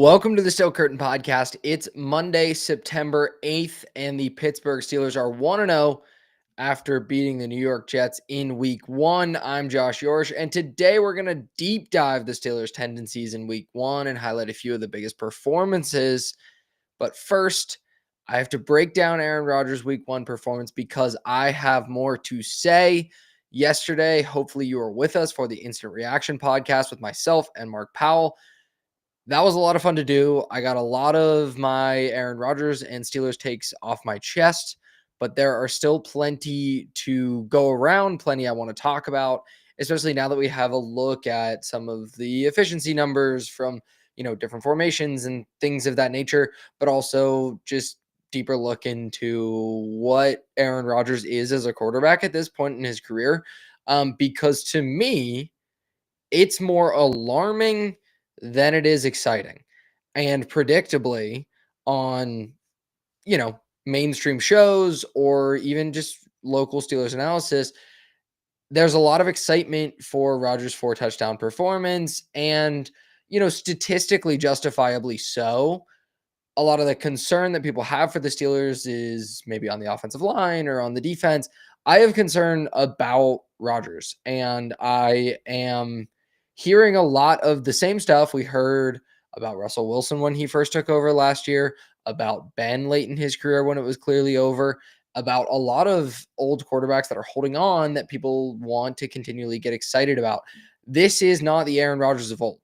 Welcome to the Steel Curtain Podcast. It's Monday, September 8th, and the Pittsburgh Steelers are 1-0 after beating the New York Jets in Week 1. I'm Josh Yourish, and today we're going to deep dive the Steelers' tendencies in Week 1 and highlight a few of the biggest performances. But first, I have to break down Aaron Rodgers' Week 1 performance because I have more to say. Yesterday, hopefully you were with us for the Instant Reaction podcast with myself and Mark Powell. That was a lot of fun to do. I got a lot of my Aaron Rodgers and Steelers takes off my chest, but there are still plenty to go around, plenty I want to talk about, especially now that we have a look at some of the efficiency numbers from, different formations and things of that nature, but also just deeper look into what Aaron Rodgers is as a quarterback at this point in his career. Because to me, it's more alarming than it is exciting. And predictably, on, mainstream shows or even just local Steelers analysis, there's a lot of excitement for Rodgers' 4 touchdown performance and, statistically justifiably so. A lot of the concern that people have for the Steelers is maybe on the offensive line or on the defense. I have concern about Rodgers, and I am hearing a lot of the same stuff we heard about Russell Wilson when he first took over last year, about Ben late in his career when it was clearly over, about a lot of old quarterbacks that are holding on that people want to continually get excited about. This is not the Aaron Rodgers of old,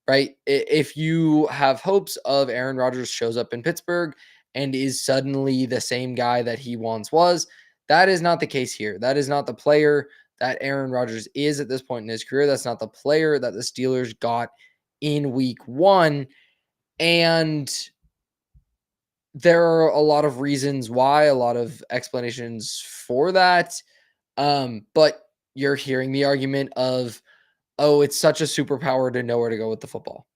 right? If you have hopes of Aaron Rodgers shows up in Pittsburgh and is suddenly the same guy that he once was, that is not the case here. That is not the player that Aaron Rodgers is at this point in his career. That's not the player that the Steelers got in Week 1. And there are a lot of reasons why, a lot of explanations for that. But you're hearing the argument of, oh, it's such a superpower to know where to go with the football.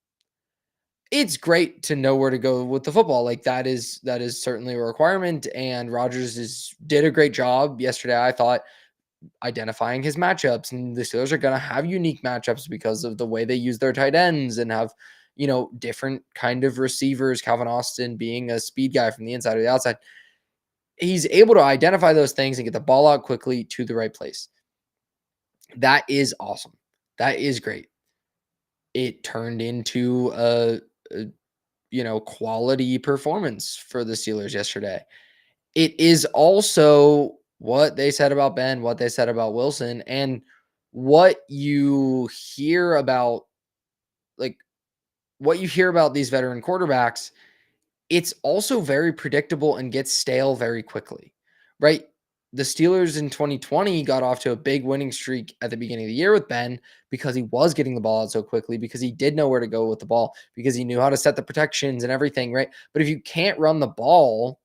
It's great to know where to go with the football. Like that is certainly a requirement. And Rodgers did a great job yesterday, I thought, identifying his matchups. And the Steelers are going to have unique matchups because of the way they use their tight ends and have, different kind of receivers. Calvin Austin being a speed guy from the inside or the outside. He's able to identify those things and get the ball out quickly to the right place. That is awesome. That is great. It turned into a quality performance for the Steelers yesterday. It is also what they said about Ben, what they said about Wilson, and what you hear about, like what you hear about these veteran quarterbacks. It's also very predictable and gets stale very quickly, right? The Steelers in 2020 got off to a big winning streak at the beginning of the year with Ben because he was getting the ball out so quickly, because he did know where to go with the ball, because he knew how to set the protections and everything, right? But if you can't run the ball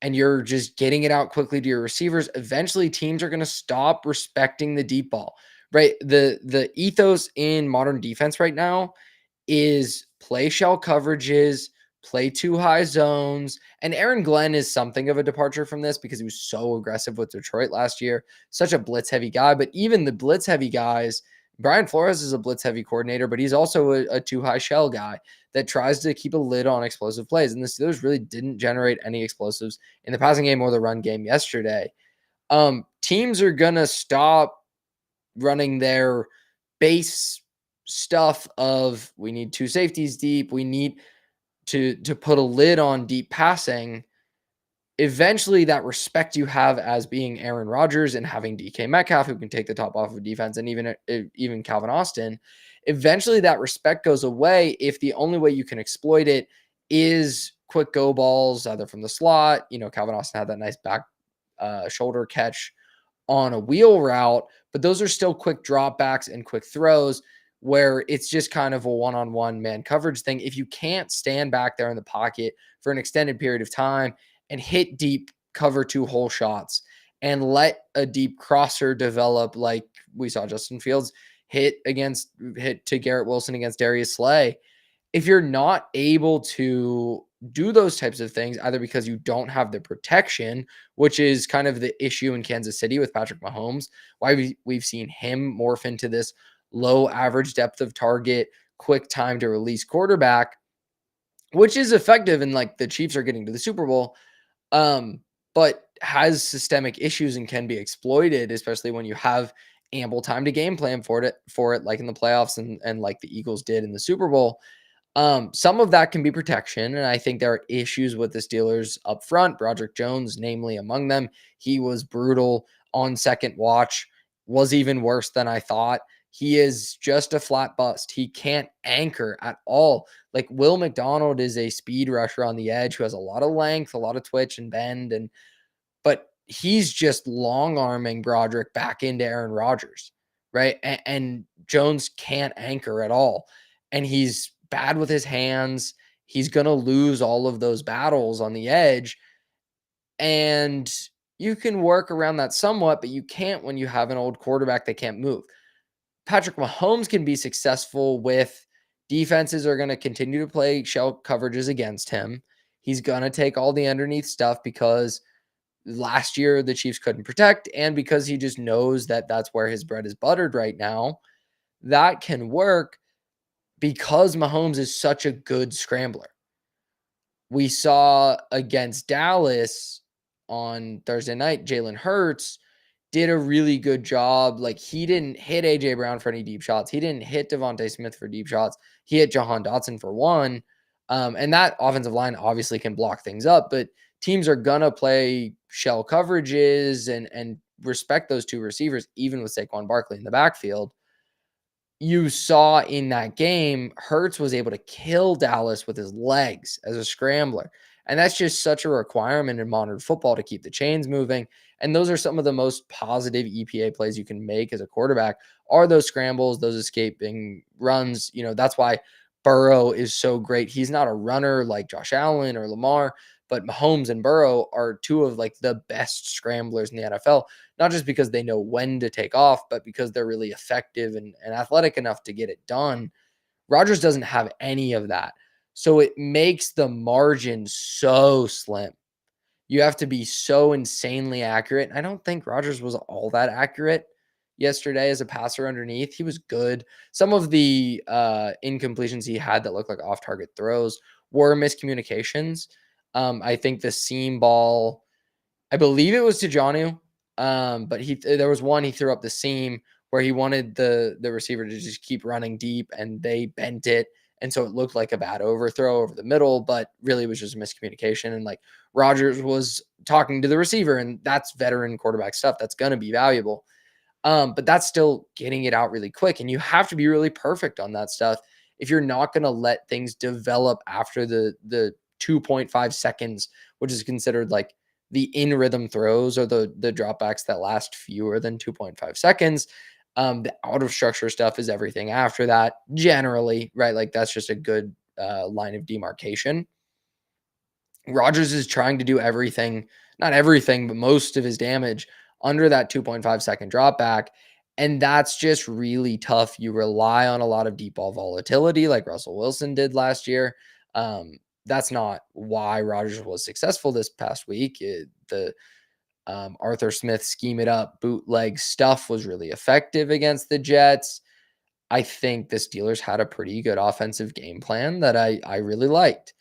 and you're just getting it out quickly to your receivers, eventually teams are going to stop respecting the deep ball, right? The ethos in modern defense right now is play shell coverages, play too high zones. And Aaron Glenn is something of a departure from this because he was so aggressive with Detroit last year, such a blitz heavy guy. But even the blitz heavy guys, Brian Flores is a blitz heavy coordinator, but he's also a too high shell guy that tries to keep a lid on explosive plays. And the Steelers really didn't generate any explosives in the passing game or the run game yesterday. Teams are going to stop running their base stuff of, we need 2 safeties deep, we need to put a lid on deep passing. Eventually that respect you have as being Aaron Rodgers and having DK Metcalf, who can take the top off of defense, and even Calvin Austin, eventually that respect goes away if the only way you can exploit it is quick go balls, either from the slot. Calvin Austin had that nice back shoulder catch on a wheel route, but those are still quick dropbacks and quick throws where it's just kind of a one-on-one man coverage thing. If you can't stand back there in the pocket for an extended period of time and hit deep cover 2 hole shots and let a deep crosser develop, like we saw Justin Fields hit to Garrett Wilson against Darius Slay, if you're not able to do those types of things, either because you don't have the protection, which is kind of the issue in Kansas City with Patrick Mahomes, why we've seen him morph into this low average depth of target quick time to release quarterback, which is effective, and like the Chiefs are getting to the Super Bowl, but has systemic issues and can be exploited, especially when you have ample time to game plan for it, like in the playoffs and like the Eagles did in the Super Bowl. Some of that can be protection, and I think there are issues with the Steelers up front. Broderick Jones, namely among them, he was brutal on second watch, was even worse than I thought. He is just a flat bust. He can't anchor at all. Like Will McDonald is a speed rusher on the edge who has a lot of length, a lot of twitch and bend, but he's just long arming Broderick back into Aaron Rodgers, right? And Jones can't anchor at all. And he's bad with his hands. He's going to lose all of those battles on the edge. And you can work around that somewhat, but you can't when you have an old quarterback that can't move. Patrick Mahomes can be successful with defenses are going to continue to play shell coverages against him. He's going to take all the underneath stuff because last year the Chiefs couldn't protect, and because he just knows that that's where his bread is buttered right now. That can work because Mahomes is such a good scrambler. We saw against Dallas on Thursday night, Jalen Hurts did a really good job. Like, he didn't hit AJ Brown for any deep shots. He didn't hit Devontae Smith for deep shots. He hit Jahan Dotson for one. And that offensive line obviously can block things up, but teams are gonna play shell coverages and respect those two receivers, even with Saquon Barkley in the backfield. You saw in that game, Hurts was able to kill Dallas with his legs as a scrambler. And that's just such a requirement in modern football to keep the chains moving. And those are some of the most positive EPA plays you can make as a quarterback are those scrambles, those escaping runs. That's why Burrow is so great. He's not a runner like Josh Allen or Lamar, but Mahomes and Burrow are two of like the best scramblers in the NFL, not just because they know when to take off, but because they're really effective and athletic enough to get it done. Rodgers doesn't have any of that. So it makes the margin so slim. You have to be so insanely accurate. I don't think Rodgers was all that accurate yesterday as a passer underneath. He was good. Some of the incompletions he had that looked like off-target throws were miscommunications. I think the seam ball, I believe it was to Jonnu, but there was one he threw up the seam where he wanted the receiver to just keep running deep, and they bent it, and so it looked like a bad overthrow over the middle, but really it was just a miscommunication. And like Rodgers was talking to the receiver, and that's veteran quarterback stuff. That's going to be valuable. But that's still getting it out really quick, and you have to be really perfect on that stuff if you're not going to let things develop after the 2.5 seconds, which is considered like the in rhythm throws or the dropbacks that last fewer than 2.5 seconds. The out of structure stuff is everything after that, generally, right? Like that's just a good line of demarcation. Rodgers is trying to do everything, not everything, but most of his damage under that 2.5-second drop back. And that's just really tough. You rely on a lot of deep ball volatility like Russell Wilson did last year. That's not why Rodgers was successful this past week. The Arthur Smith scheme it up bootleg stuff was really effective against the Jets. I think the Steelers had a pretty good offensive game plan that I really liked.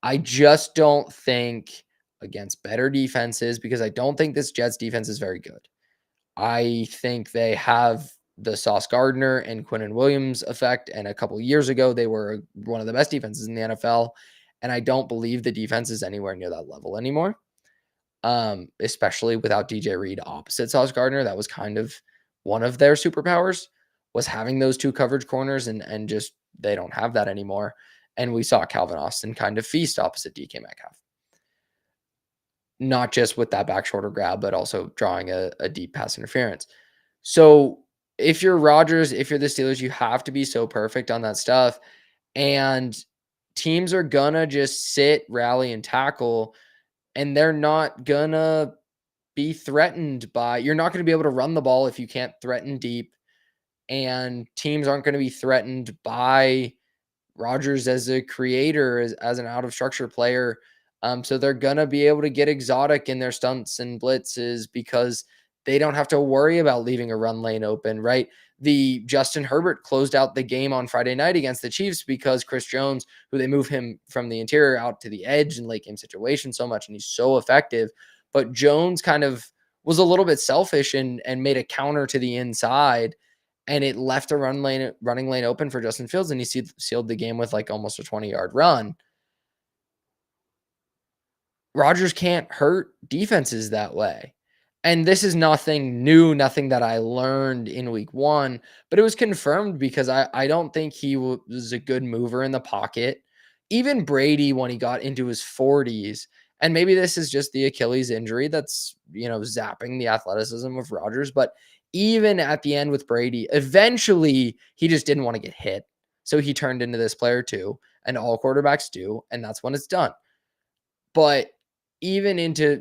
I just don't think against better defenses, because I don't think this Jets defense is very good. I think they have the Sauce Gardner and Quinnen Williams effect, and a couple of years ago, they were one of the best defenses in the NFL, and I don't believe the defense is anywhere near that level anymore, especially without DJ Reed opposite Sauce Gardner. That was kind of one of their superpowers, was having those two coverage corners, and just they don't have that anymore. And we saw Calvin Austin kind of feast opposite DK Metcalf. Not just with that back shoulder grab, but also drawing a deep pass interference. So if you're Rodgers, if you're the Steelers, you have to be so perfect on that stuff. And teams are gonna just sit, rally, and tackle, and they're not gonna be threatened by, you're not gonna be able to run the ball if you can't threaten deep. And teams aren't gonna be threatened by Rodgers as a creator, as an out of structure player. So they're going to be able to get exotic in their stunts and blitzes because They don't have to worry about leaving a run lane open, right? The Justin Herbert closed out the game on Friday night against the Chiefs because Chris Jones, who they move him from the interior out to the edge in late game situations so much, and he's so effective. But Jones kind of was a little bit selfish and made a counter to the inside, and it left a running lane open for Justin Fields, and he sealed the game with like almost a 20-yard run. Rodgers can't hurt defenses that way. And this is nothing new, nothing that I learned in week one, but it was confirmed because I don't think he was a good mover in the pocket. Even Brady, when he got into his 40s, and maybe this is just the Achilles injury that's, zapping the athleticism of Rodgers, but even at the end with Brady, eventually he just didn't want to get hit. So he turned into this player too, and all quarterbacks do, and that's when it's done. But even into,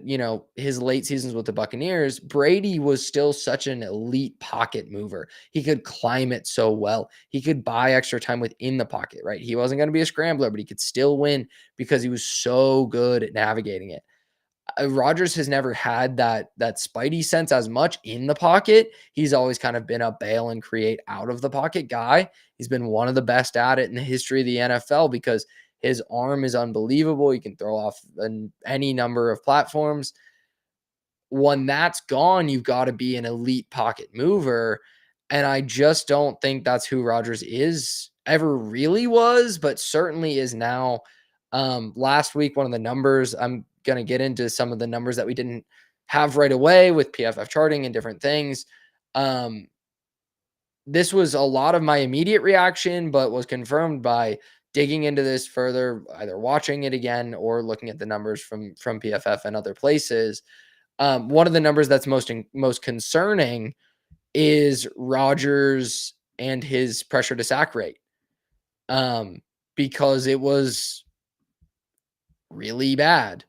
his late seasons with the Buccaneers, Brady was still such an elite pocket mover. He could climb it so well. He could buy extra time within the pocket, right? He wasn't going to be a scrambler, but he could still win because he was so good at navigating it. Rodgers has never had that spidey sense as much in the pocket. He's always kind of been a bail and create out of the pocket guy. He's been one of the best at it in the history of the NFL because his arm is unbelievable. He can throw off any number of platforms. When that's gone, you've got to be an elite pocket mover. And I just don't think that's who Rodgers is, ever really was, but certainly is now. Last week, one of the numbers, I'm going to get into some of the numbers that we didn't have right away with PFF charting and different things. This was a lot of my immediate reaction, but was confirmed by digging into this further, either watching it again or looking at the numbers from PFF and other places. One of the numbers that's most concerning is Rodgers and his pressure to sack rate, because it was really bad.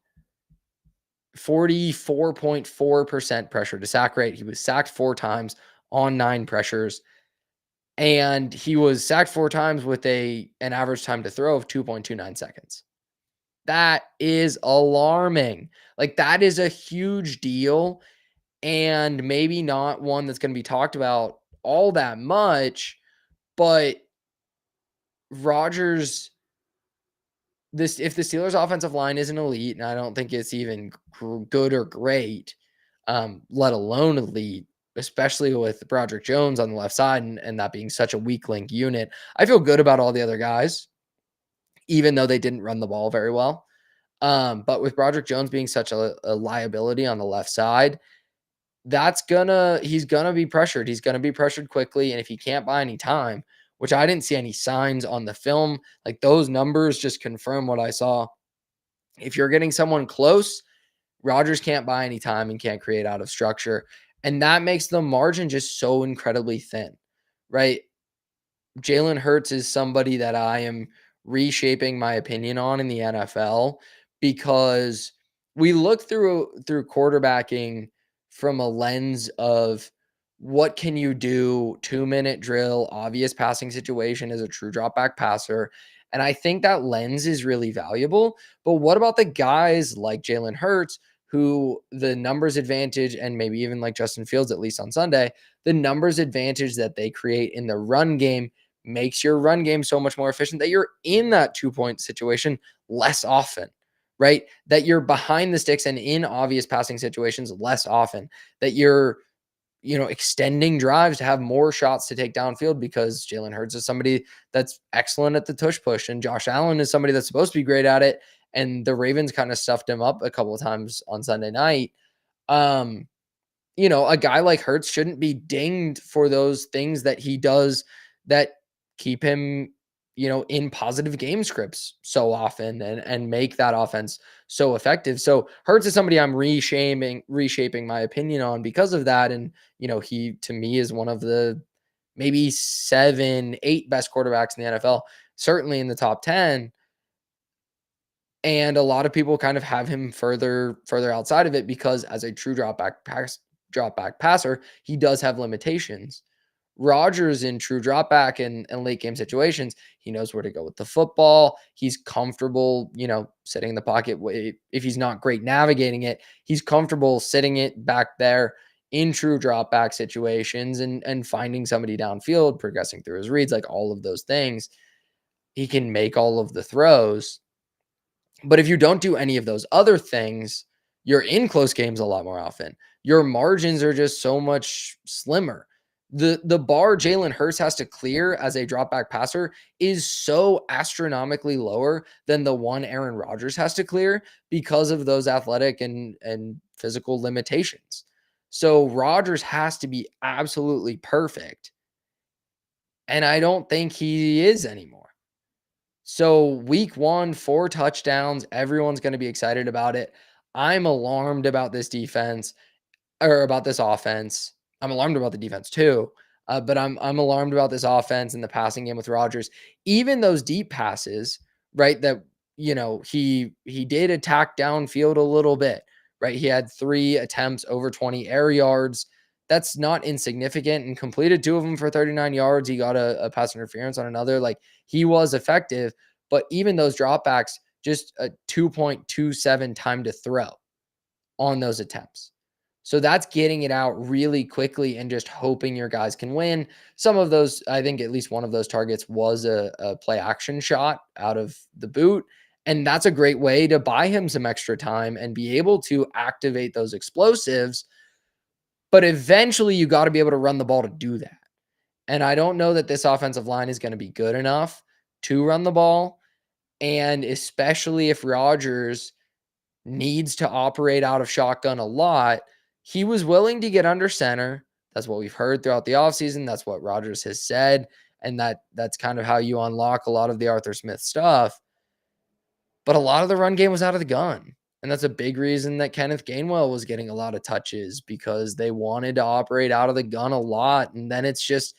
44.4% pressure to sack rate. He was sacked 4 times on 9 pressures, and he was sacked 4 times with an average time to throw of 2.29 seconds. That is alarming. Like, that is a huge deal, and maybe not one that's going to be talked about all that much, but Rodgers, if the Steelers offensive line isn't elite, and I don't think it's even good or great, let alone elite, especially with Broderick Jones on the left side and that being such a weak link unit, I feel good about all the other guys, even though they didn't run the ball very well. But with Broderick Jones being such a liability on the left side, he's gonna be pressured. He's gonna be pressured quickly, and if he can't buy any time, which I didn't see any signs on the film, like those numbers just confirm what I saw. If you're getting someone close, Rodgers can't buy any time and can't create out of structure, and that makes the margin just so incredibly thin, right? Jalen Hurts is somebody that I am reshaping my opinion on in the NFL because we look through quarterbacking from a lens of what can you do, 2-minute drill, obvious passing situation as a true drop back passer. And I think that lens is really valuable. But what about the guys like Jalen Hurts, who the numbers advantage, and maybe even like Justin Fields, at least on Sunday, the numbers advantage that they create in the run game makes your run game so much more efficient that you're in that 2-point situation less often, right? That you're behind the sticks and in obvious passing situations less often, that you're, extending drives to have more shots to take downfield because Jalen Hurts is somebody that's excellent at the tush push, and Josh Allen is somebody that's supposed to be great at it. And the Ravens kind of stuffed him up a couple of times on Sunday night. Um, a guy like Hurts shouldn't be dinged for those things that he does that keep him, in positive game scripts so often and make that offense so effective. So Hurts is somebody I'm reshaping my opinion on because of that. And, he to me is one of the maybe 7, 8 best quarterbacks in the NFL, certainly in the top 10. And a lot of people kind of have him further outside of it because as a true drop back passer, he does have limitations. Rodgers in true drop back and late game situations, he knows where to go with the football. He's comfortable, sitting in the pocket. If he's not great navigating it, he's comfortable sitting it back there in true drop back situations and finding somebody downfield, progressing through his reads, like all of those things. He can make all of the throws. But if you don't do any of those other things, you're in close games a lot more often. Your margins are just so much slimmer. The bar Jalen Hurts has to clear as a drop back passer is so astronomically lower than the one Aaron Rodgers has to clear because of those athletic and physical limitations. So Rodgers has to be absolutely perfect. And I don't think he is anymore. So week 1, 4 touchdowns, everyone's gonna be excited about it. I'm alarmed about this defense or about this offense. I'm alarmed about the defense too, but I'm alarmed about this offense and the passing game with Rodgers. Even those deep passes, right, that, he did attack downfield a little bit, right? He had 3 attempts over 20 air yards. That's not insignificant and completed 2 of them for 39 yards. He got a pass interference on another. Like, he was effective, but even those dropbacks, just a 2.27 time to throw on those attempts. So that's getting it out really quickly and just hoping your guys can win. Some of those, I think at least one of those targets was a play action shot out of the boot. And that's a great way to buy him some extra time and be able to activate those explosives. But eventually you got to be able to run the ball to do that. And I don't know that this offensive line is going to be good enough to run the ball. And especially if Rodgers needs to operate out of shotgun a lot, he was willing to get under center. That's what we've heard throughout the offseason. That's what Rodgers has said. And that's kind of how you unlock a lot of the Arthur Smith stuff. But a lot of the run game was out of the gun. And that's a big reason that Kenneth Gainwell was getting a lot of touches because they wanted to operate out of the gun a lot. And then it's just,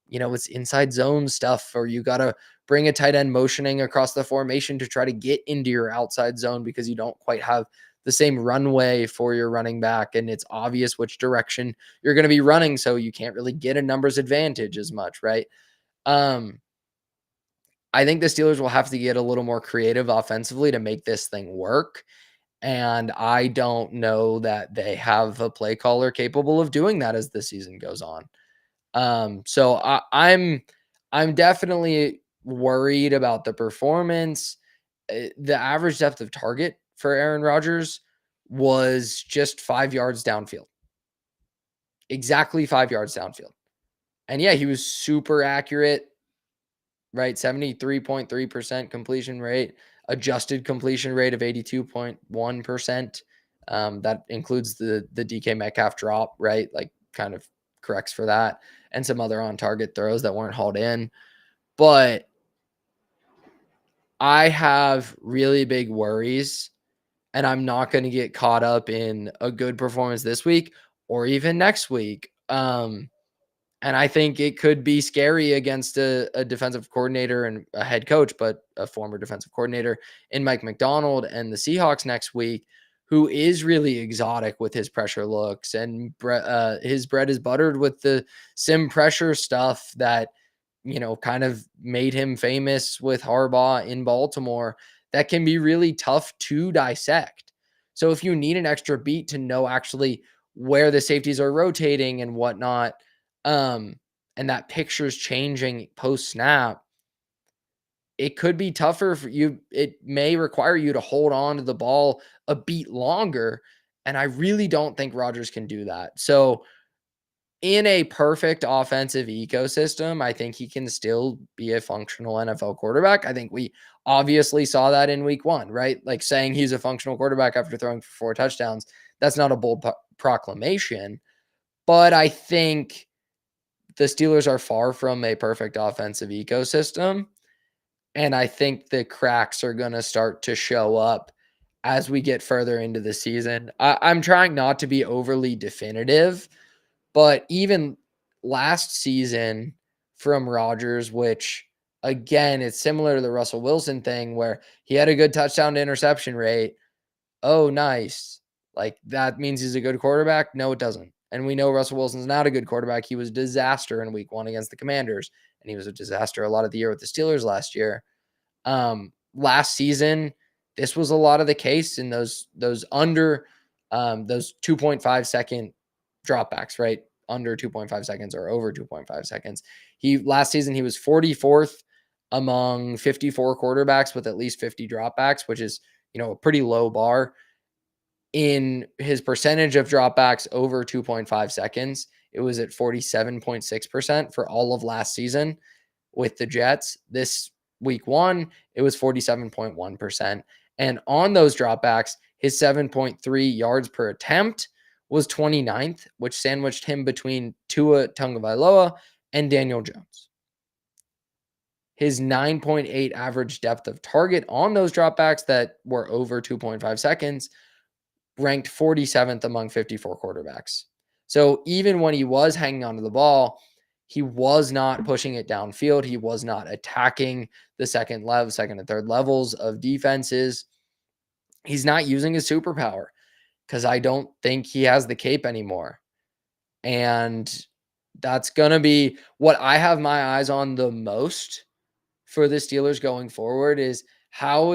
it's inside zone stuff, or you got to bring a tight end motioning across the formation to try to get into your outside zone because you don't quite have the same runway for your running back. And it's obvious which direction you're going to be running. So you can't really get a numbers advantage as much, right? I think the Steelers will have to get a little more creative offensively to make this thing work. And I don't know that they have a play caller capable of doing that as the season goes on. So I'm definitely worried about the performance. The average depth of target for Aaron Rodgers was just 5 yards downfield. Exactly 5 yards downfield. And yeah, he was super accurate, right? 73.3% completion rate, adjusted completion rate of 82.1%. That includes the DK Metcalf drop, right? Like, kind of corrects for that, and some other on target throws that weren't hauled in. But I have really big worries, and I'm not going to get caught up in a good performance this week or even next week. And I think it could be scary against a defensive coordinator and a head coach, but a former defensive coordinator in Mike McDonald and the Seahawks next week, who is really exotic with his pressure looks, and his bread is buttered with the sim pressure stuff that, kind of made him famous with Harbaugh in Baltimore. That can be really tough to dissect. So if you need an extra beat to know actually where the safeties are rotating and whatnot, and that picture's changing post snap, it could be tougher for you. It may require you to hold on to the ball a beat longer. And I really don't think Rodgers can do that. So in a perfect offensive ecosystem, I think he can still be a functional NFL quarterback. I think we obviously saw that in week 1, right? Like, saying he's a functional quarterback after throwing for 4 touchdowns, that's not a bold proclamation. But I think the Steelers are far from a perfect offensive ecosystem. And I think the cracks are going to start to show up as we get further into the season. I'm trying not to be overly definitive, but even last season from Rodgers, which, again, it's similar to the Russell Wilson thing where he had a good touchdown to interception rate. Oh, nice. Like, that means he's a good quarterback? No, it doesn't. And we know Russell Wilson's not a good quarterback. He was a disaster in week 1 against the Commanders, and he was a disaster a lot of the year with the Steelers last year. Last season, this was a lot of the case in those under those 2.5 second dropbacks, right? Under 2.5 seconds or over 2.5 seconds. Last season, he was 44th among 54 quarterbacks with at least 50 dropbacks, which is, a pretty low bar. In his percentage of dropbacks over 2.5 seconds, it was at 47.6% for all of last season with the Jets. This week one, it was 47.1%. And on those dropbacks, his 7.3 yards per attempt was 29th, which sandwiched him between Tua Tagovailoa and Daniel Jones. His 9.8 average depth of target on those dropbacks that were over 2.5 seconds ranked 47th among 54 quarterbacks. So even when he was hanging onto the ball, he was not pushing it downfield. He was not attacking the second and third levels of defenses. He's not using his superpower because I don't think he has the cape anymore. And that's going to be what I have my eyes on the most for the Steelers going forward is how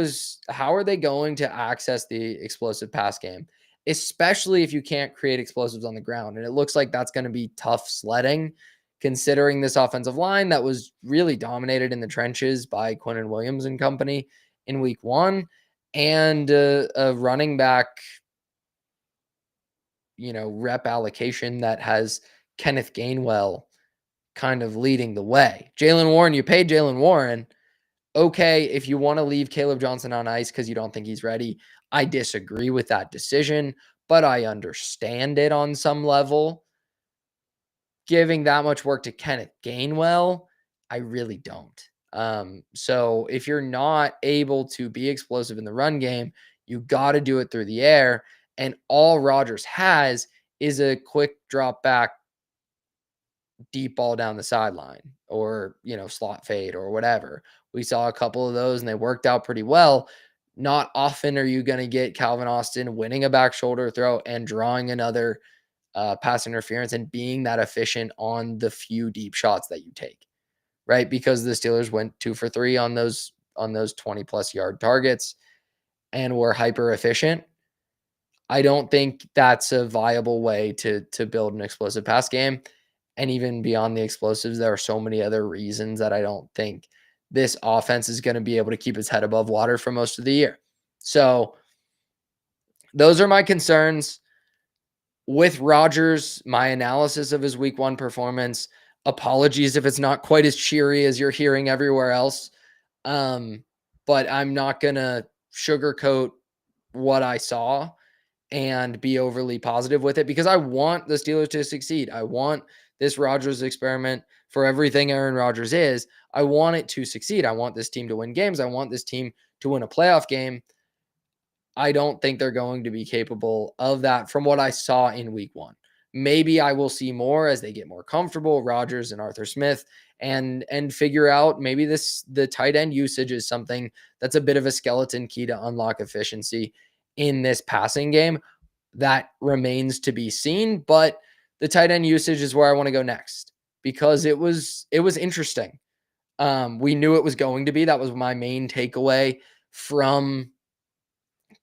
are they going to access the explosive pass game, especially if you can't create explosives on the ground. And it looks like that's going to be tough sledding considering this offensive line that was really dominated in the trenches by Quinnen Williams and company in week one, and a running back, rep allocation that has Kenneth Gainwell kind of leading the way. Jaylen Warren, you paid Jaylen Warren. Okay, if you want to leave Caleb Johnson on ice because you don't think he's ready, I disagree with that decision, but I understand it on some level. Giving that much work to Kenneth Gainwell, I really don't. So if you're not able to be explosive in the run game, you got to do it through the air. And all Rodgers has is a quick drop back deep ball down the sideline or, slot fade or whatever. We saw a couple of those and they worked out pretty well. Not often are you going to get Calvin Austin winning a back shoulder throw and drawing another pass interference and being that efficient on the few deep shots that you take, right? Because the Steelers went 2 for 3 on those 20 plus yard targets and were hyper efficient. I don't think that's a viable way to build an explosive pass game. And even beyond the explosives, there are so many other reasons that I don't think this offense is going to be able to keep its head above water for most of the year. So those are my concerns. With Rodgers, my analysis of his week one performance, apologies if it's not quite as cheery as you're hearing everywhere else. But I'm not going to sugarcoat what I saw and be overly positive with it because I want the Steelers to succeed. I want this Rodgers experiment for everything Aaron Rodgers is. I want it to succeed. I want this team to win games. I want this team to win a playoff game. I don't think they're going to be capable of that from what I saw in week one. Maybe I will see more as they get more comfortable, Rodgers and Arthur Smith, and figure out maybe the tight end usage is something that's a bit of a skeleton key to unlock efficiency in this passing game. That remains to be seen, but the tight end usage is where I want to go next because it was interesting. We knew it was going to be. That was my main takeaway from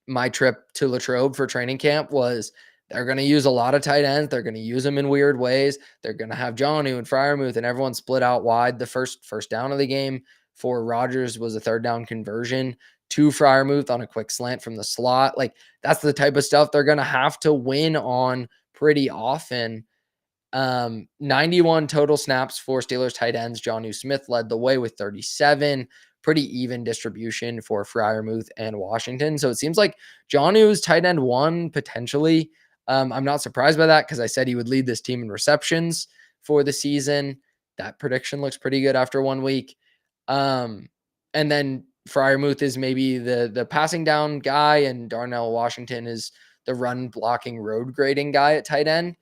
my trip to Latrobe for training camp was they're going to use a lot of tight ends. They're going to use them in weird ways. They're going to have Jonnu and Freiermuth and everyone split out wide. The first down of the game for Rodgers was a third down conversion to Freiermuth on a quick slant from the slot. Like that's the type of stuff they're going to have to win on pretty often. 91 total snaps for Steelers tight ends. Jonnu Smith led the way with 37. Pretty even distribution for Freiermuth and Washington. So it seems like Jonnu's tight end one potentially. I'm not surprised by that because I said he would lead this team in receptions for the season. That prediction looks pretty good after 1 week. And then Freiermuth is maybe the passing down guy, and Darnell Washington is the run blocking road grading guy at tight end.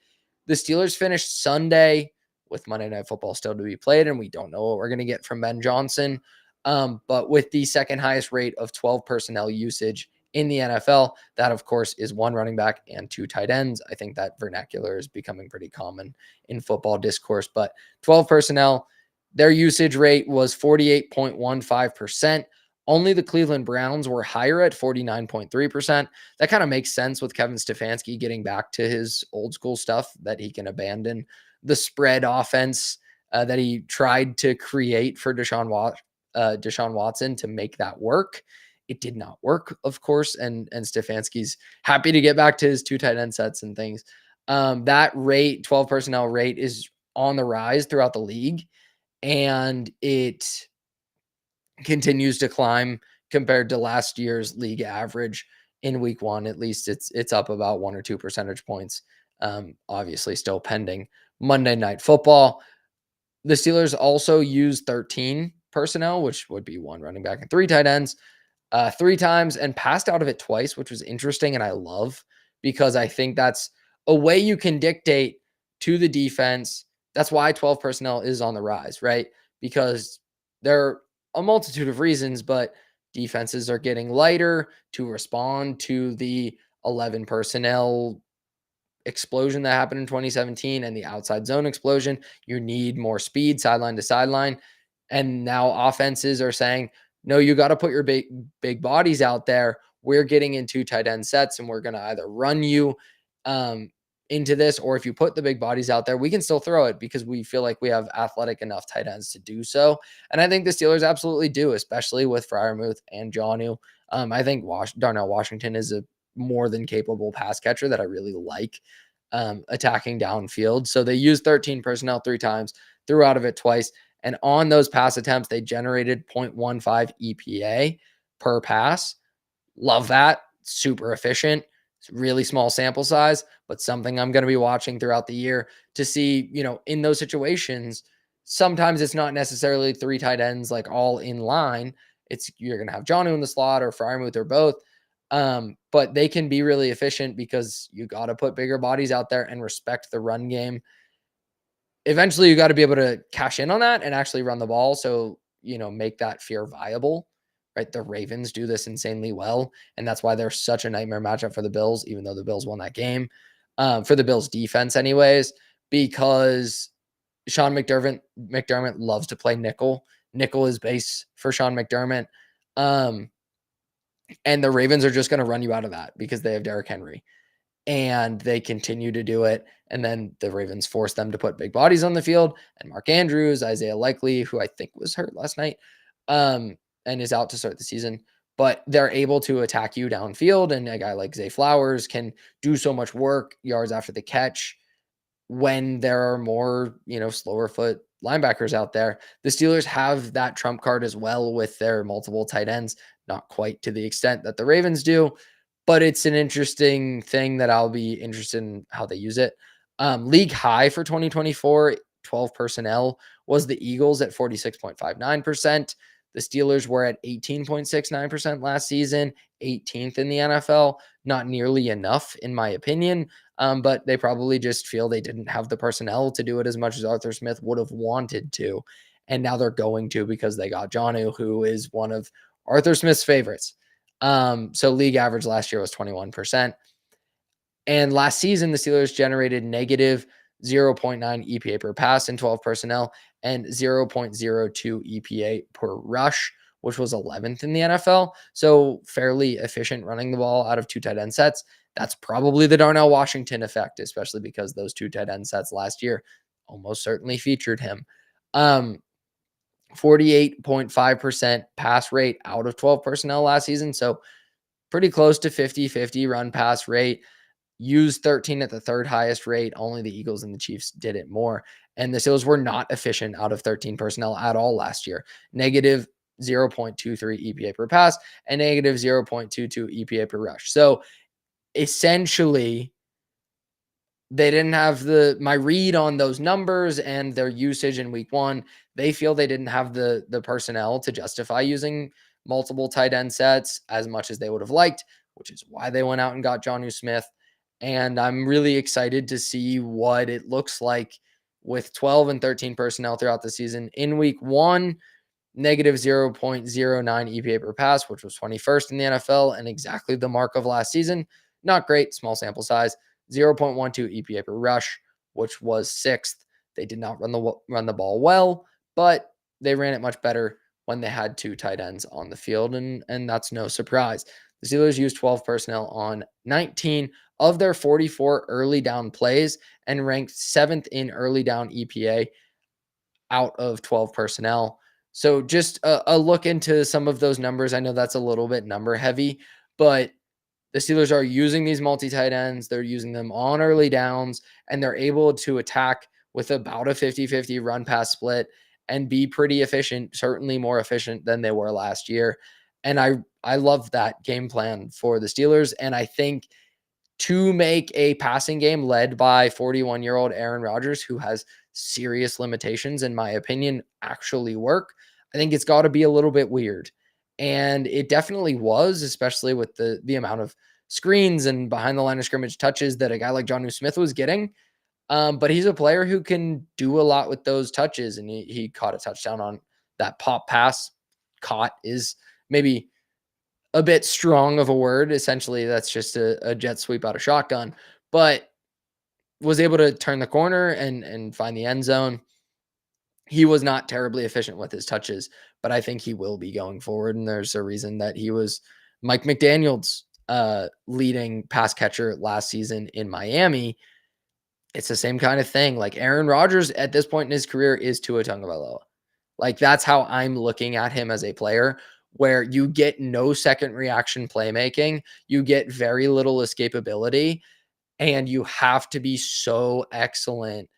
The Steelers finished Sunday with Monday Night Football still to be played, and we don't know what we're going to get from Ben Johnson. But with the second highest rate of 12 personnel usage in the NFL, that of course is 1 running back and 2 tight ends. I think that vernacular is becoming pretty common in football discourse, but 12 personnel, their usage rate was 48.15%. Only the Cleveland Browns were higher at 49.3%. That kind of makes sense with Kevin Stefanski getting back to his old school stuff that he can abandon the spread offense that he tried to create for Deshaun Watson to make that work. It did not work, of course, and Stefanski's happy to get back to his two tight end sets and things. That rate, 12 personnel rate, is on the rise throughout the league, and it continues to climb compared to last year's league average in week one. At least it's up about 1 or 2 percentage points. Obviously still pending Monday Night Football. The Steelers also use 13 personnel, which would be one running back and three tight ends, 3 times, and passed out of it twice, which was interesting. And I love, because I think that's a way you can dictate to the defense. That's why 12 personnel is on the rise, right? Because there are a multitude of reasons, but defenses are getting lighter to respond to the 11 personnel explosion that happened in 2017 and the outside zone explosion. You need more speed sideline to sideline. And now offenses are saying, no, you got to put your big bodies out there. We're getting into tight end sets, and we're going to either run you into this, or if you put the big bodies out there, we can still throw it because we feel like we have athletic enough tight ends to do so. And I think the Steelers absolutely do, especially with Freiermuth and Jonnu. I think Darnell Washington is a more than capable pass catcher that I really like attacking downfield. So they used 13 personnel 3 times, threw out of it twice. And on those pass attempts, they generated 0.15 EPA per pass. Love that. Super efficient. It's really small sample size, but something I'm going to be watching throughout the year to see, in those situations, sometimes it's not necessarily 3 tight ends like all in line. You're going to have Jonnu in the slot or Freiermuth or both. But they can be really efficient because you got to put bigger bodies out there and respect the run game. Eventually, you got to be able to cash in on that and actually run the ball. So, make that fear viable, right? The Ravens do this insanely well. And that's why they're such a nightmare matchup for the Bills, even though the Bills won that game, for the Bills defense anyways, because Sean McDermott loves to play nickel. Nickel is base for Sean McDermott. And the Ravens are just going to run you out of that because they have Derrick Henry. And they continue to do it. And then the Ravens force them to put big bodies on the field. And Mark Andrews, Isaiah Likely, who I think was hurt last night, and is out to start the season. But they're able to attack you downfield. And a guy like Zay Flowers can do so much work, yards after the catch, when there are more, slower foot linebackers out there. The Steelers have that trump card as well with their multiple tight ends, not quite to the extent that the Ravens do, but it's an interesting thing that I'll be interested in how they use it. League high for 2024, 12 personnel, was the Eagles at 46.59%. The Steelers were at 18.69% last season, 18th in the NFL. Not nearly enough, in my opinion, but they probably just feel they didn't have the personnel to do it as much as Arthur Smith would have wanted to. And now they're going to because they got Jonnu, who is one of Arthur Smith's favorites. So league average last year was 21%. And last season, the Steelers generated negative 0.9 EPA per pass in 12 personnel and 0.02 EPA per rush, which was 11th in the NFL. So fairly efficient running the ball out of 2 tight end sets. That's probably the Darnell Washington effect, especially because those 2 tight end sets last year almost certainly featured him. 48.5% pass rate out of 12 personnel last season. So pretty close to 50-50 run pass rate. Used 13 at the third highest rate. Only the Eagles and the Chiefs did it more. And the Steelers were not efficient out of 13 personnel at all last year. Negative 0.23 EPA per pass and negative 0.22 EPA per rush. So essentially, they didn't have my read on those numbers and their usage in week one. They feel they didn't have the personnel to justify using multiple tight end sets as much as they would have liked, which is why they went out and got Jonnu Smith. And I'm really excited to see what it looks like with 12 and 13 personnel throughout the season. In week one, negative 0.09 EPA per pass, which was 21st in the NFL and exactly the mark of last season. Not great, small sample size. 0.12 EPA per rush, which was 6th. They did not run the ball well, but they ran it much better when they had two tight ends on the field, and that's no surprise. The Steelers used 12 personnel on 19 of their 44 early down plays and ranked 7th in early down EPA out of 12 personnel. So just a look into some of those numbers. I know that's a little bit number heavy, but the Steelers are using these multi tight ends. They're using them on early downs, and they're able to attack with about a 50-50 run pass split and be pretty efficient, certainly more efficient than they were last year. And I love that game plan for the Steelers. And I think to make a passing game led by 41-year-old Aaron Rodgers, who has serious limitations, in my opinion, actually work, I think it's got to be a little bit weird. And it definitely was, especially with the amount of screens and behind the line of scrimmage touches that a guy like Jonnu Smith was getting. But he's a player who can do a lot with those touches, and he caught a touchdown on that pop pass. Caught is maybe a bit strong of a word. Essentially, that's just a jet sweep out of shotgun, but was able to turn the corner and find the end zone. He was not terribly efficient with his touches, but I think he will be going forward. And there's a reason that he was Mike McDaniel's leading pass catcher last season in Miami. It's the same kind of thing. Like Aaron Rodgers at this point in his career is Tua Tagovailoa. Like that's how I'm looking at him as a player, where you get no second reaction playmaking, you get very little escapability, and you have to be so excellent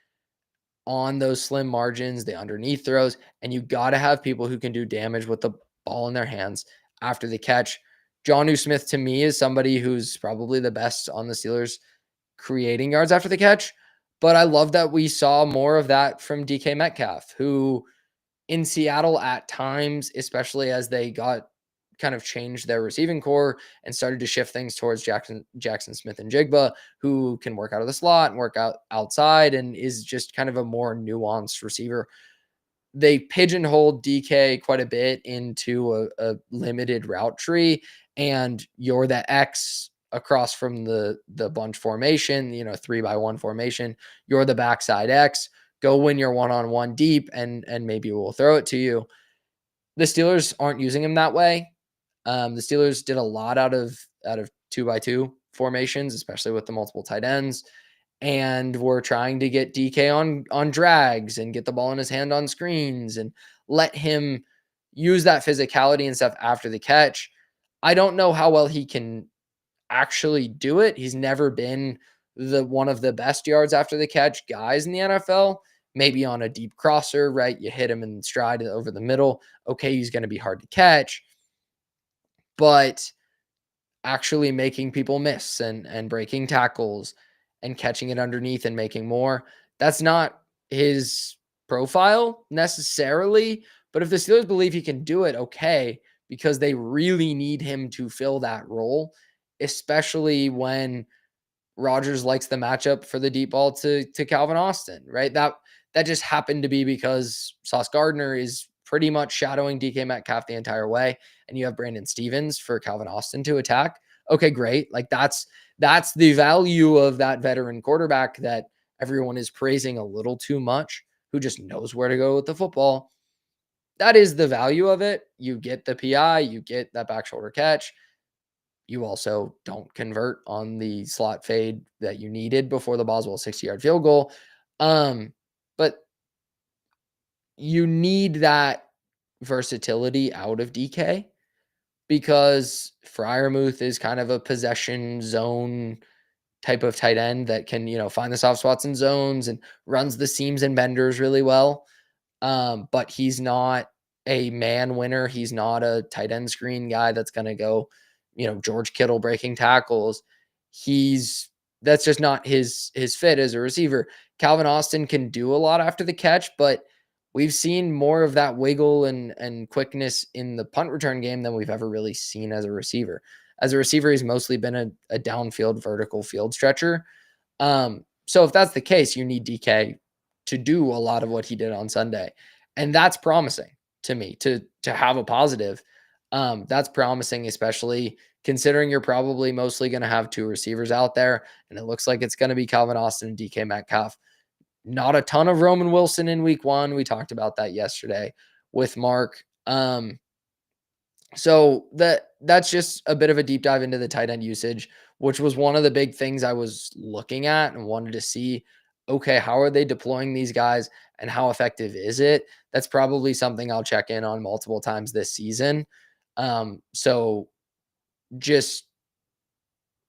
on those slim margins, the underneath throws, and you got to have people who can do damage with the ball in their hands after the catch. Jonnu Smith to me is somebody who's probably the best on the Steelers creating yards after the catch, but I love that we saw more of that from DK Metcalf, who in Seattle at times, especially as they got kind of changed their receiving core and started to shift things towards Jackson Smith and Jigba, who can work out of the slot and work out outside and is just kind of a more nuanced receiver. They pigeonholed DK quite a bit into a limited route tree, and you're the X across from the bunch formation, 3-by-1 formation. You're the backside X. Go win your one-on-one deep, and maybe we'll throw it to you. The Steelers aren't using him that way. The Steelers did a lot out of 2-by-2 formations, especially with the multiple tight ends, and we're trying to get DK on drags and get the ball in his hand on screens and let him use that physicality and stuff after the catch. I don't know how well he can actually do it. He's never been one of the best yards after the catch guys in the NFL. Maybe on a deep crosser, right? You hit him in stride over the middle. Okay, he's going to be hard to catch, but actually making people miss and breaking tackles and catching it underneath and making more, that's not his profile necessarily. But if the Steelers believe he can do it, okay, because they really need him to fill that role, especially when Rodgers likes the matchup for the deep ball to Calvin Austin, right? That just happened to be because Sauce Gardner is pretty much shadowing DK Metcalf the entire way, and you have Brandon Stevens for Calvin Austin to attack. Okay, great. Like that's the value of that veteran quarterback that everyone is praising a little too much, who just knows where to go with the football. That is the value of it. You get the PI, you get that back shoulder catch. You also don't convert on the slot fade that you needed before the Boswell 60-yard field goal. But you need that versatility out of DK because Freiermuth is kind of a possession zone type of tight end that can, find the soft spots in zones and runs the seams and benders really well. But he's not a man winner. He's not a tight end screen guy that's going to go, George Kittle breaking tackles. That's just not his fit as a receiver. Calvin Austin can do a lot after the catch, but we've seen more of that wiggle and quickness in the punt return game than we've ever really seen as a receiver. As a receiver, he's mostly been a downfield vertical field stretcher. So if that's the case, you need DK to do a lot of what he did on Sunday. And that's promising to me to have a positive. That's promising, especially considering you're probably mostly going to have two receivers out there. And it looks like it's going to be Calvin Austin and DK Metcalf. Not a ton of Roman Wilson in week one. We talked about that yesterday with Mark. Um, so that's just a bit of a deep dive into the tight end usage, which was one of the big things I was looking at and wanted to see. Okay, how are they deploying these guys and how effective is it? That's probably something I'll check in on multiple times this season. So just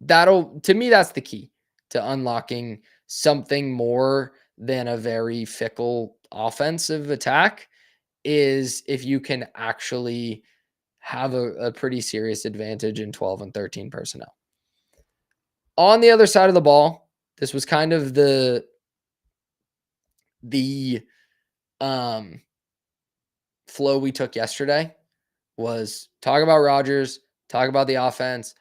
that'll to me that's the key to unlocking something more than a very fickle offensive attack is if you can actually have a pretty serious advantage in 12 and 13 personnel. On the other side of the ball, this was kind of the um flow we took yesterday was talk about Rodgers, talk about the offense.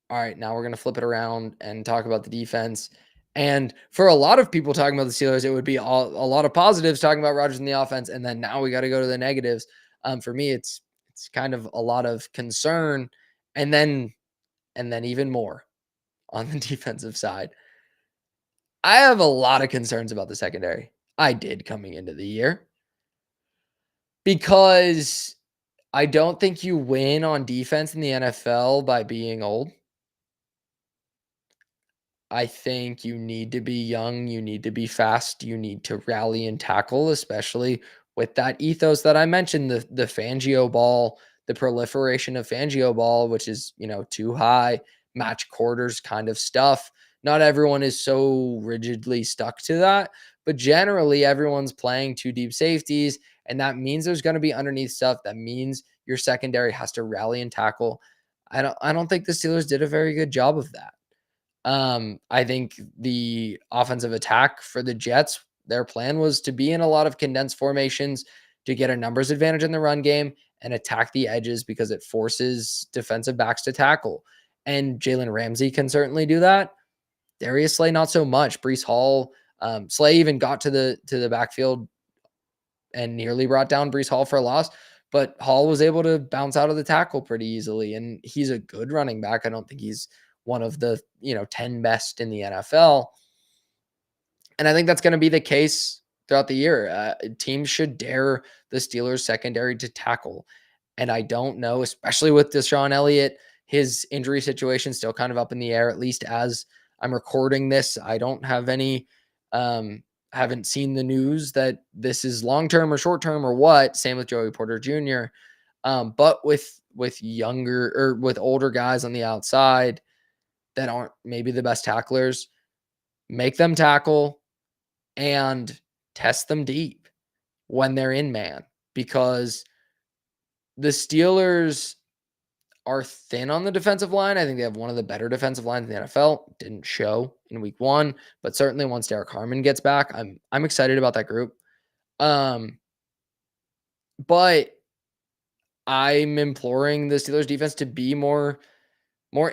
All right, now we're going to flip it around and talk about the defense. And for a lot of people talking about the Steelers, it would be a lot of positives talking about Rodgers and the offense, and then now we got to go to the negatives. For me, it's kind of a lot of concern, and then even more on the defensive side. I have a lot of concerns about the secondary. I did coming into the year because I don't think you win on defense in the NFL by being old. I think you need to be young, you need to be fast, you need to rally and tackle, especially with that ethos that I mentioned, the Fangio ball, the proliferation of Fangio ball, which is, too high, match quarters kind of stuff. Not everyone is so rigidly stuck to that, but generally everyone's playing two deep safeties, and that means there's going to be underneath stuff. That means your secondary has to rally and tackle. I don't think the Steelers did a very good job of that. I think the offensive attack for the Jets, their plan was to be in a lot of condensed formations to get a numbers advantage in the run game and attack the edges because it forces defensive backs to tackle. And Jalen Ramsey can certainly do that. Darius Slay, not so much. Brees Hall, Slay even got to the backfield and nearly brought down Brees Hall for a loss. But Hall was able to bounce out of the tackle pretty easily. And he's a good running back. I don't think he's one of the 10 best in the NFL. And I think that's going to be the case throughout the year. Teams should dare the Steelers secondary to tackle. And I don't know, especially with Deshaun Elliott, his injury situation still kind of up in the air, at least as I'm recording this. I don't have any, haven't seen the news that this is long term or short term or what. Same with Joey Porter Jr. But with younger or with older guys on the outside that aren't maybe the best tacklers, make them tackle and test them deep when they're in man because the Steelers are thin on the defensive line. I think they have one of the better defensive lines in the NFL. Didn't show in week 1, but certainly once Derek Harmon gets back, I'm excited about that group. But I'm imploring the Steelers defense to be more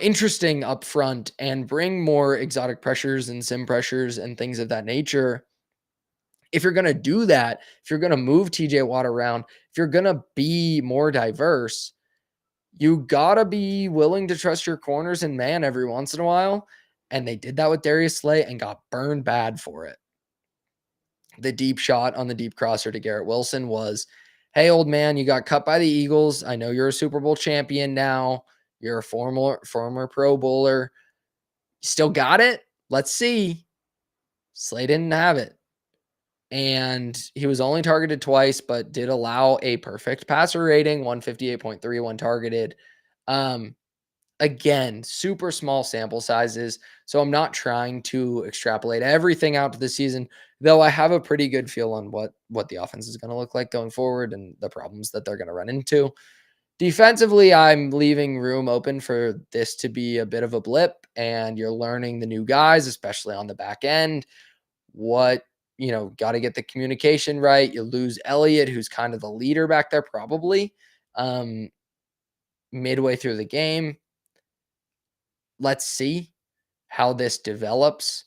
interesting up front and bring more exotic pressures and sim pressures and things of that nature. If you're going to do that, if you're going to move TJ Watt around, if you're going to be more diverse, you got to be willing to trust your corners and man every once in a while. And they did that with Darius Slay and got burned bad for it. The deep shot on the deep crosser to Garrett Wilson was, hey, old man, you got cut by the Eagles. I know you're a Super Bowl champion now. You're a former Pro Bowler. You still got it? Let's see. Slay didn't have it. And he was only targeted twice, but did allow a perfect passer rating, 158.3 targeted. Again, super small sample sizes. So I'm not trying to extrapolate everything out to the season, though I have a pretty good feel on what the offense is going to look like going forward and the problems that they're going to run into. Defensively, I'm leaving room open for this to be a bit of a blip, and you're learning the new guys, especially on the back end. Got to get the communication right. You lose Elliott, who's kind of the leader back there, probably midway through the game. Let's see how this develops,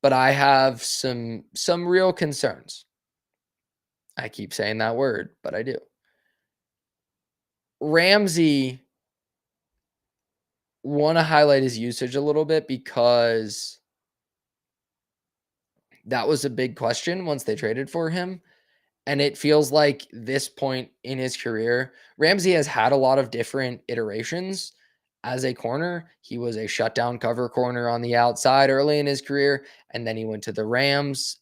but I have some real concerns. I keep saying that word, but I do. Ramsey, want to highlight his usage a little bit because that was a big question once they traded for him. And it feels like this point in his career, Ramsey has had a lot of different iterations as a corner. He was a shutdown cover corner on the outside early in his career, and then he went to the Rams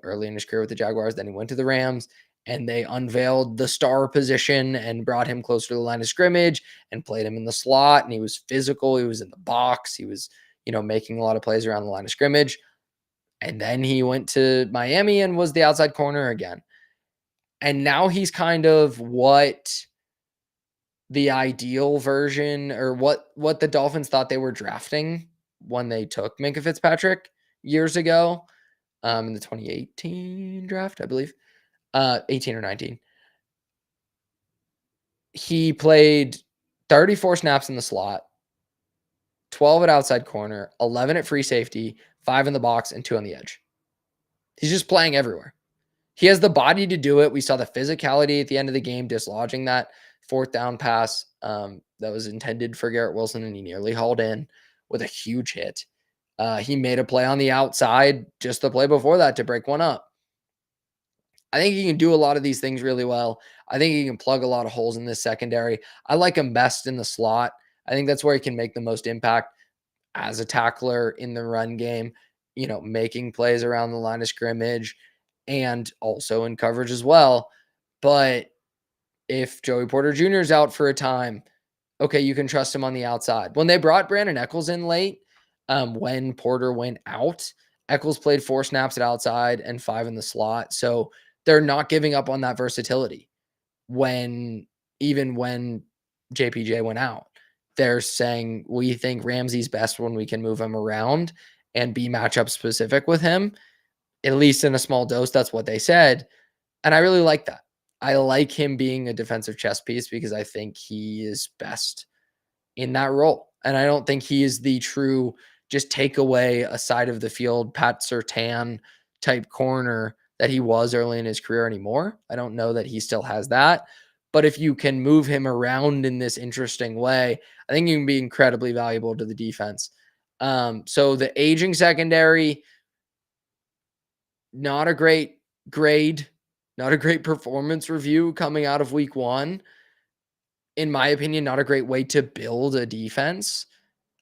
early in his career with the Jaguars. Then he went to the Rams, and they unveiled the star position and brought him closer to the line of scrimmage and played him in the slot. And he was physical. He was in the box. He was, making a lot of plays around the line of scrimmage. And then he went to Miami and was the outside corner again. And now he's kind of what the ideal version or what the Dolphins thought they were drafting when they took Minkah Fitzpatrick years ago, in the 2018 draft, I believe, 18 or 19. He played 34 snaps in the slot, 12 at outside corner, 11 at free safety, 5 in the box, and 2 on the edge. He's just playing everywhere. He has the body to do it. We saw the physicality at the end of the game, dislodging that fourth down pass that was intended for Garrett Wilson, and he nearly hauled in with a huge hit. He made a play on the outside just the play before that to break one up. I think he can do a lot of these things really well. I think he can plug a lot of holes in this secondary. I like him best in the slot. I think that's where he can make the most impact as a tackler in the run game, making plays around the line of scrimmage and also in coverage as well. But if Joey Porter Jr. is out for a time, okay, you can trust him on the outside. When they brought Brandon Eccles in late, when Porter went out, Eccles played 4 snaps at outside and 5 in the slot. So they're not giving up on that versatility even when JPJ went out. They're saying, we think Ramsey's best when we can move him around and be matchup specific with him, at least in a small dose. That's what they said. And I really like that. I like him being a defensive chess piece because I think he is best in that role. And I don't think he is the true just take away a side of the field, Pat Surtain type corner that he was early in his career anymore. I don't know that he still has that. But if you can move him around in this interesting way, I think you can be incredibly valuable to the defense. So the aging secondary, not a great grade, not a great performance review coming out of week 1. In my opinion, not a great way to build a defense.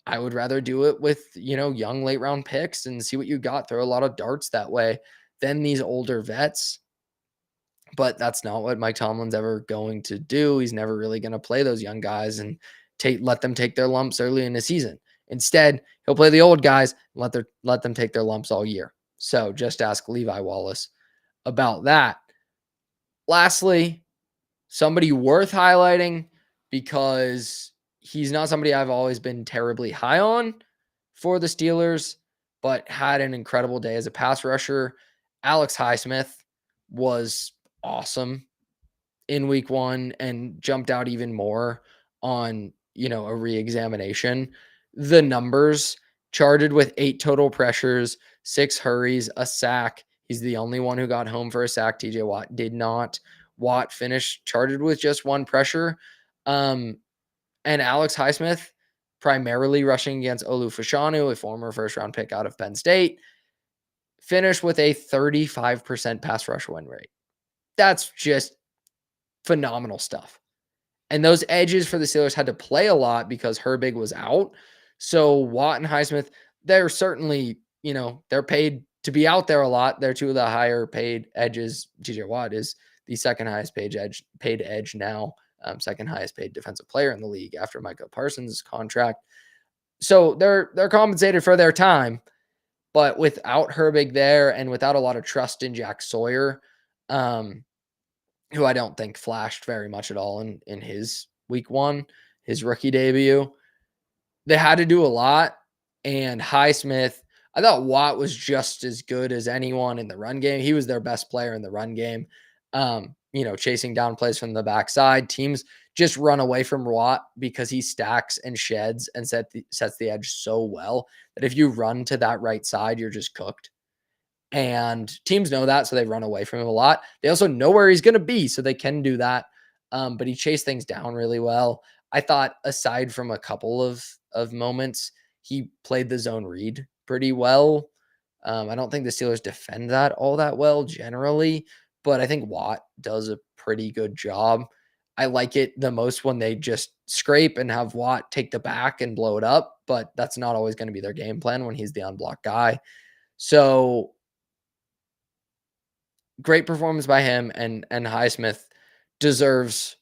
I would rather do it with, young late round picks and see what you got. Throw a lot of darts that way than these older vets. But that's not what Mike Tomlin's ever going to do. He's never really going to play those young guys and let them take their lumps early in the season. Instead, he'll play the old guys and let them take their lumps all year. So just ask Levi Wallace about that. Lastly, somebody worth highlighting because he's not somebody I've always been terribly high on for the Steelers, but had an incredible day as a pass rusher. Alex Highsmith was awesome in week 1 and jumped out even more on, a re-examination. The numbers charted with 8 total pressures, 6 hurries, a sack. He's the only one who got home for a sack. TJ Watt did not. Watt finished charted with just 1 pressure. And Alex Highsmith primarily rushing against Olu Fashanu, a former first-round pick out of Penn State, finished with a 35% pass rush win rate. That's just phenomenal stuff. And those edges for the Steelers had to play a lot because Herbig was out. So Watt and Highsmith, they're certainly, they're paid to be out there a lot. They're 2 of the higher paid edges. TJ Watt is the second highest paid edge now, second highest paid defensive player in the league after Micah Parsons' contract. So they're compensated for their time, but without Herbig there and without a lot of trust in Jack Sawyer, who I don't think flashed very much at all in his week 1, his rookie debut, they had to do a lot. And Highsmith, I thought Watt was just as good as anyone in the run game. He was their best player in the run game. Chasing down plays from the backside. Teams just run away from Watt because he stacks and sheds and sets the edge so well that if you run to that right side, you're just cooked. And teams know that, so they run away from him a lot. They also know where he's going to be, so they can do that. But he chased things down really well. I thought, aside from a couple of moments, he played the zone read pretty well. I don't think the Steelers defend that all that well generally, but I think Watt does a pretty good job. I like it the most when they just scrape and have Watt take the back and blow it up, but that's not always going to be their game plan when he's the unblocked guy. So great performance by him, and Highsmith deserves,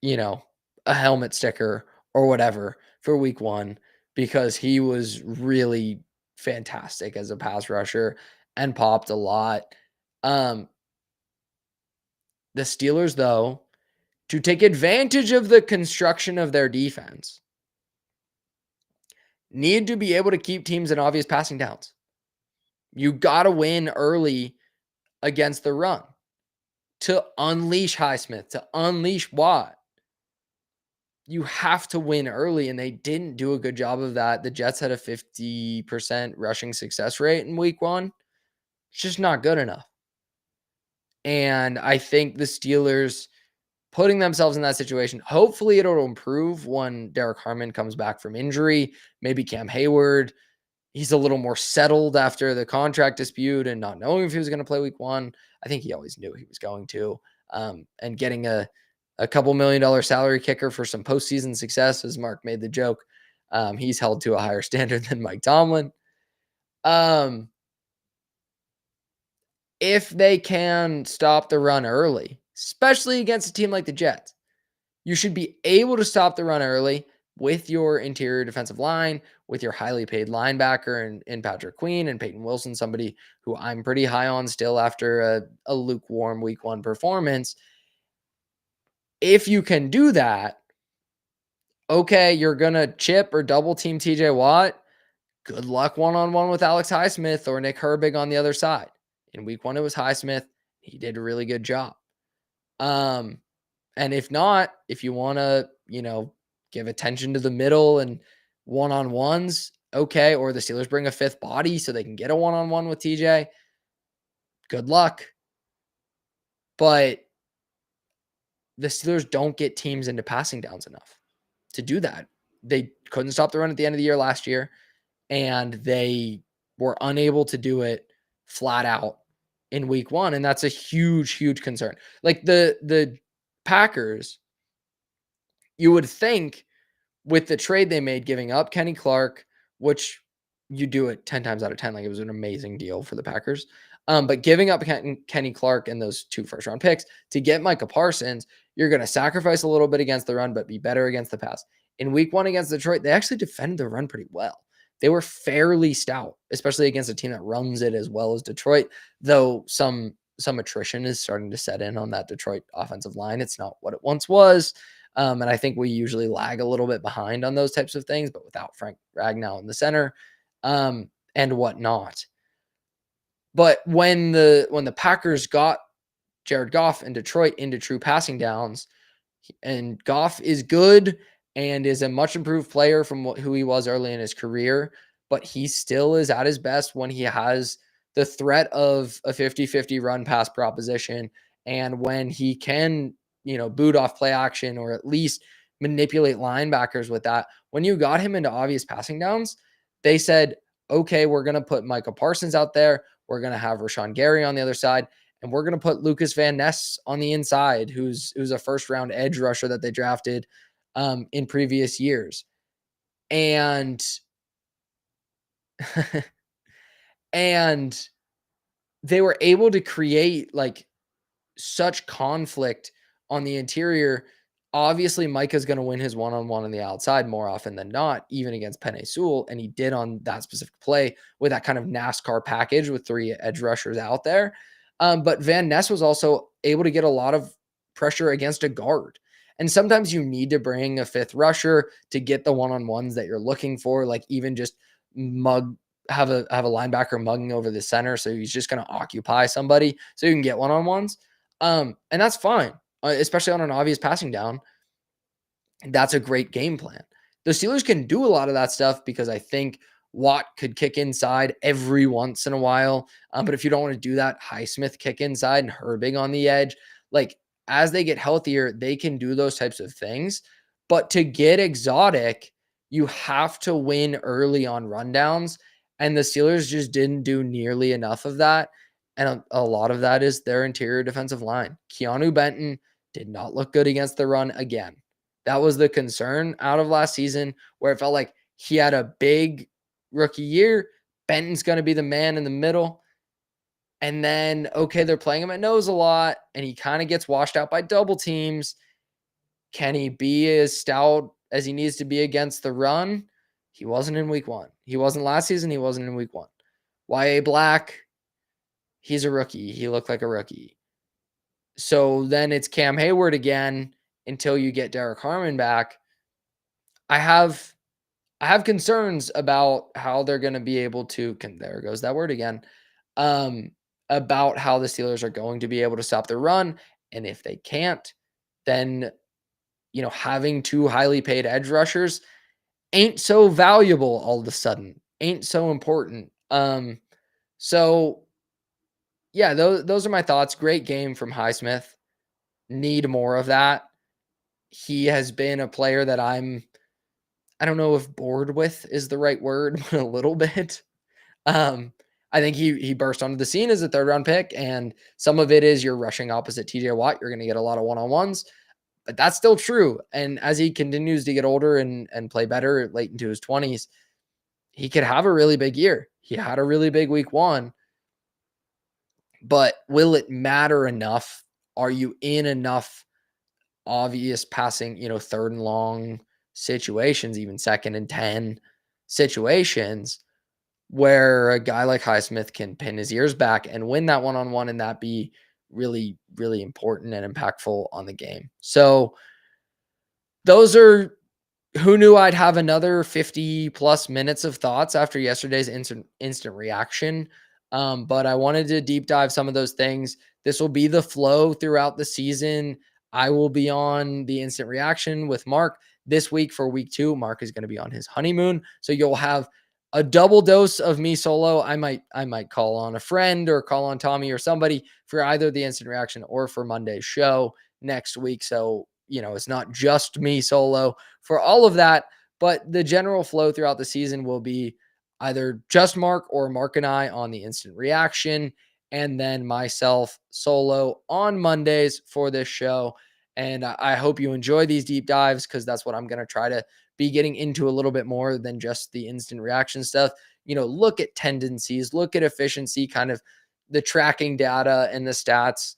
you know, a helmet sticker or whatever for week 1 because he was really fantastic as a pass rusher and popped a lot. Um, the Steelers, though, to take advantage of the construction of their defense, need to be able to keep teams in obvious passing downs. You got to win early against the run to unleash Highsmith, to unleash Watt. You have to win early, and they didn't do a good job of that. The Jets had a 50% rushing success rate in week 1. It's just not good enough. And I think the Steelers putting themselves in that situation, hopefully it'll improve when Derek Harmon comes back from injury. Maybe Cam Hayward, he's a little more settled after the contract dispute and not knowing if he was going to play week 1. I think he always knew he was going to. And getting a couple $1 million salary kicker for some postseason success, as Mark made the joke. He's held to a higher standard than Mike Tomlin. If they can stop the run early, especially against a team like the Jets, you should be able to stop the run early with your interior defensive line, with your highly paid linebacker in Patrick Queen and Peyton Wilson, somebody who I'm pretty high on still after a lukewarm week 1 performance. If you can do that, okay, you're going to chip or double team TJ Watt. Good luck one-on-one with Alex Highsmith or Nick Herbig on the other side. In week 1, it was Highsmith. He did a really good job. And if not, if you want to, give attention to the middle and one-on-ones, okay, or the Steelers bring a 5th body so they can get a one-on-one with TJ, good luck. But the Steelers don't get teams into passing downs enough to do that. They couldn't stop the run at the end of the year last year, and they were unable to do it flat out in week 1, and that's a huge, huge concern. Like the Packers, you would think with the trade they made, giving up Kenny Clark, which you do it 10 times out of 10, like it was an amazing deal for the Packers. But giving up Kenny Clark and those 2 first-round picks to get Micah Parsons, you're going to sacrifice a little bit against the run, but be better against the pass. In week 1 against Detroit, they actually defended the run pretty well. They were fairly stout, especially against a team that runs it as well as Detroit, though some attrition is starting to set in on that Detroit offensive line. It's not what it once was. And I think we usually lag a little bit behind on those types of things, but without Frank Ragnow in the center and whatnot. But when the Packers got Jared Goff in Detroit into true passing downs, and Goff is good and is a much improved player from who he was early in his career, but he still is at his best when he has the threat of a 50-50 run pass proposition, and when he can, boot off play action or at least manipulate linebackers with that. When you got him into obvious passing downs, they said, okay, we're going to put Micah Parsons out there. We're going to have Rashawn Gary on the other side. And we're going to put Lucas Van Ness on the inside, who's a first-round edge rusher that they drafted in previous years. And and they were able to create like such conflict on the interior. Obviously, Micah's going to win his one-on-one on the outside more often than not, even against Penei Sewell, and he did on that specific play with that kind of NASCAR package with 3 edge rushers out there. But Van Ness was also able to get a lot of pressure against a guard. And sometimes you need to bring a 5th rusher to get the one-on-ones that you're looking for, like even just have a linebacker mugging over the center, so he's just going to occupy somebody so you can get one-on-ones. And that's fine, especially on an obvious passing down. That's a great game plan. The Steelers can do a lot of that stuff because I think Watt could kick inside every once in a while. But if you don't want to do that, Highsmith kick inside and Herbig on the edge. Like as they get healthier, they can do those types of things. But to get exotic, you have to win early on rundowns. And the Steelers just didn't do nearly enough of that. And a lot of that is their interior defensive line. Keanu Benton did not look good against the run again. That was the concern out of last season, where it felt like he had a big rookie year. Benton's going to be the man in the middle. And then, okay, they're playing him at nose a lot, and he kind of gets washed out by double teams. Can he be as stout as he needs to be against the run? He wasn't in week one. He wasn't last season. He wasn't in week one. Y.A. Black, he's a rookie. He looked like a rookie. So then it's Cam Hayward again until you get Derek Harmon back. I have concerns about how they're going to be able to, there goes that word again, about how the Steelers are going to be able to stop the run. And if they can't, then, having two highly paid edge rushers ain't so valuable all of a sudden, ain't so important. So yeah, those are my thoughts. Great game from Highsmith. Need more of that. He has been a player that I don't know if bored with is the right word, but a little bit. I think he burst onto the scene as a third round pick, and some of it is you're rushing opposite TJ Watt. You're going to get a lot of one-on-ones, but that's still true. And as he continues to get older and play better late into his 20s, he could have a really big year. He had a really big week one, but will it matter enough? Are you in enough obvious passing, third and long situations, even second and 10 situations where a guy like Highsmith can pin his ears back and win that one-on-one and that be really, really important and impactful on the game. So those are, who knew I'd have another 50 plus minutes of thoughts after yesterday's instant reaction. But I wanted to deep dive some of those things. This will be the flow throughout the season. I will be on the instant reaction with Mark this week for week 2. Mark is going to be on his honeymoon. So you'll have a double dose of me solo. I might call on a friend or call on Tommy or somebody for either the instant reaction or for Monday's show next week. So, it's not just me solo for all of that, but the general flow throughout the season will be either just Mark or Mark and I on the instant reaction, and then myself solo on Mondays for this show. And I hope you enjoy these deep dives, because that's what I'm going to try to be getting into a little bit more than just the instant reaction stuff. Look at tendencies, look at efficiency, kind of the tracking data and the stats.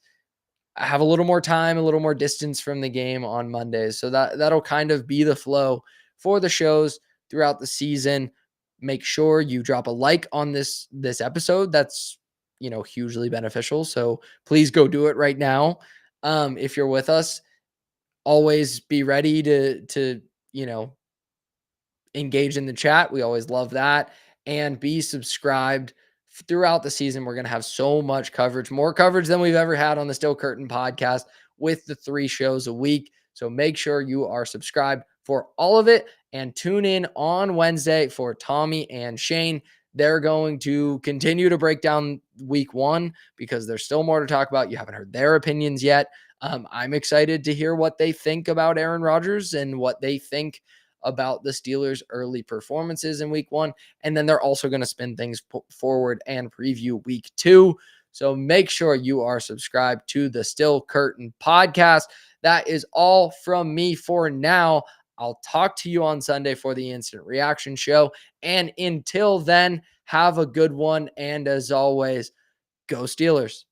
I have a little more time, a little more distance from the game on Mondays. So that'll kind of be the flow for the shows throughout the season. Make sure you drop a like on this episode. That's, hugely beneficial. So please go do it right now. If you're with us, always be ready to, engage in the chat. We always love that. And be subscribed. Throughout the season, we're going to have so much coverage, more coverage than we've ever had on the Still Curtain podcast, with the 3 shows a week. So make sure you are subscribed for all of it, and tune in on Wednesday for Tommy and Shane. They're going to continue to break down week 1 because there's still more to talk about. You haven't heard their opinions yet. I'm excited to hear what they think about Aaron Rodgers and what they think about the Steelers' early performances in week 1. And then they're also going to spin things forward and preview week 2. So make sure you are subscribed to the Still Curtain podcast. That is all from me for now. I'll talk to you on Sunday for the instant reaction show. And until then, have a good one. And as always, go Steelers.